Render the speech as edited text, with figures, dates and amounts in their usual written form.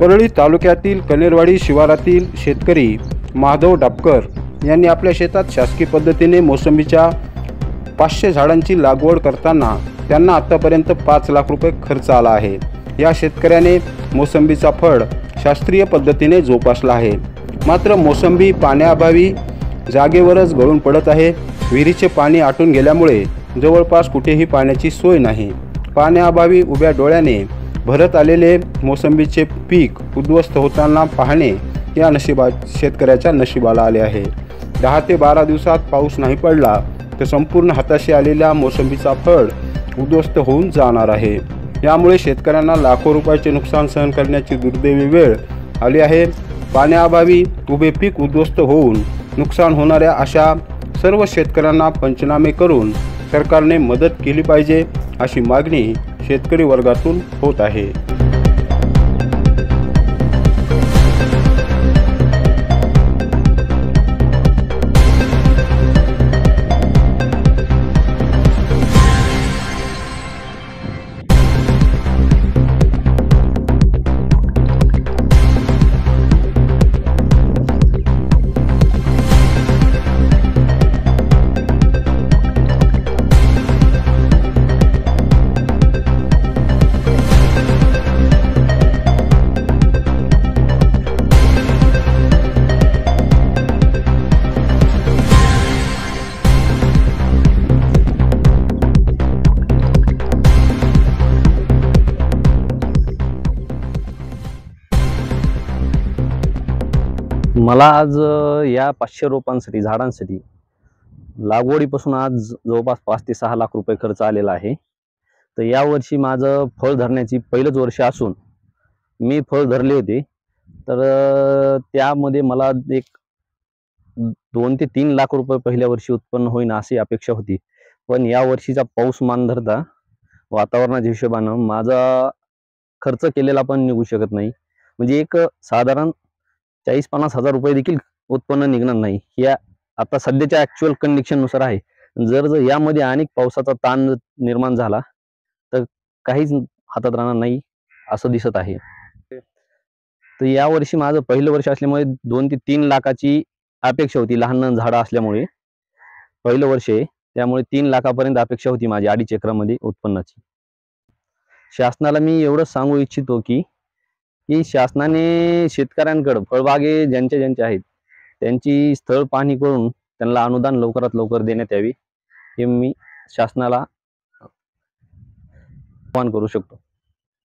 परळी तालुक्यातील कनेरवाडी शिवारातील शेतकरी माधव डापकर यांनी आपल्या शेतात शासकीय पद्धतीने मोसंबीच्या 500 झाडांची लागवड करताना त्यांना आतापर्यंत 5 लाख रुपये खर्च आला आहे। या शेतकऱ्याने मोसंबीचा फळ शास्त्रीय पद्धतीने जोपासला आहे, मात्र मोसंबी पाण्याअभावी जागेवरच गळून पडत आहे। विहिरीचे पाणी आटून गेल्यामुळे जवळपास कुठेही पाण्याची सोय नाही। पाण्याअभावी उभ्या डोळ्याने भरत आलेले मोसंबीचे पीक उद्ध्वस्त होताना पाहणे या शेतकऱ्याच्या नशिबाला आले आहे। 10 ते 12 दिवसात पाऊस नाही पडला तर संपूर्ण हाताशी आलेल्या मोसंबीचा फळ उद्ध्वस्त होऊन जाणार आहे। यामुळे शेतकऱ्यांना लाखो रुपयाचे नुकसान सहन करण्याची दुर्दैवी वेळ आली आहे। पाण्याअभावी उभे पीक उद्ध्वस्त होऊन नुकसान होणाऱ्या अशा सर्व शेतकऱ्यांना पंचनामे करून सरकारने मदत केली पाहिजे, अशी मागणी शेतकरी वर्गातून होत आहे। मला आज या 500 रोपांसाठी झाडांसाठी लागवडीपासून आज जवळपास 5 ते 6 लाख रुपये खर्च आलेला आहे। तर या वर्षी माझं फळ धरण्याची पहिलंच वर्ष असून मी फळ धरले होते, तर त्यामध्ये मला एक 2 ते 3 लाख रुपये पहिल्या वर्षी उत्पन्न होईन अशी अपेक्षा होती। पण या वर्षीचा पाऊस मान धरता वातावरणाच्या हिशोबानं माझा खर्च केलेला पण निघू शकत नाही। म्हणजे एक साधारण 40-50 हजार रुपये देखील उत्पन्न निघणार नाही। या आता सध्याच्या ॲक्च्युअल कंडिशननुसार आहे। जर यामध्ये अनेक पावसाचा ताण निर्माण झाला तर काहीच हातात राहणार नाही असं दिसत आहे। तर या वर्षी माझं पहिलं वर्ष असल्यामुळे 2 ते 3 लाखाची अपेक्षा होती। लहान झाडं असल्यामुळे पहिलं वर्ष आहे, त्यामुळे 3 लाखापर्यंत अपेक्षा होती माझी 2.5 एकरामध्ये उत्पन्नाची। शासनाला मी एवढंच सांगू इच्छितो की शासनाने शेतकऱ्यांकडे फळबागे ज्यांच्या आहेत त्यांची स्थळ पाहणी करून त्यांना अनुदान लवकरात लवकर देण्यात यावे, हे मी शासनाला आवाहन करू शकतो।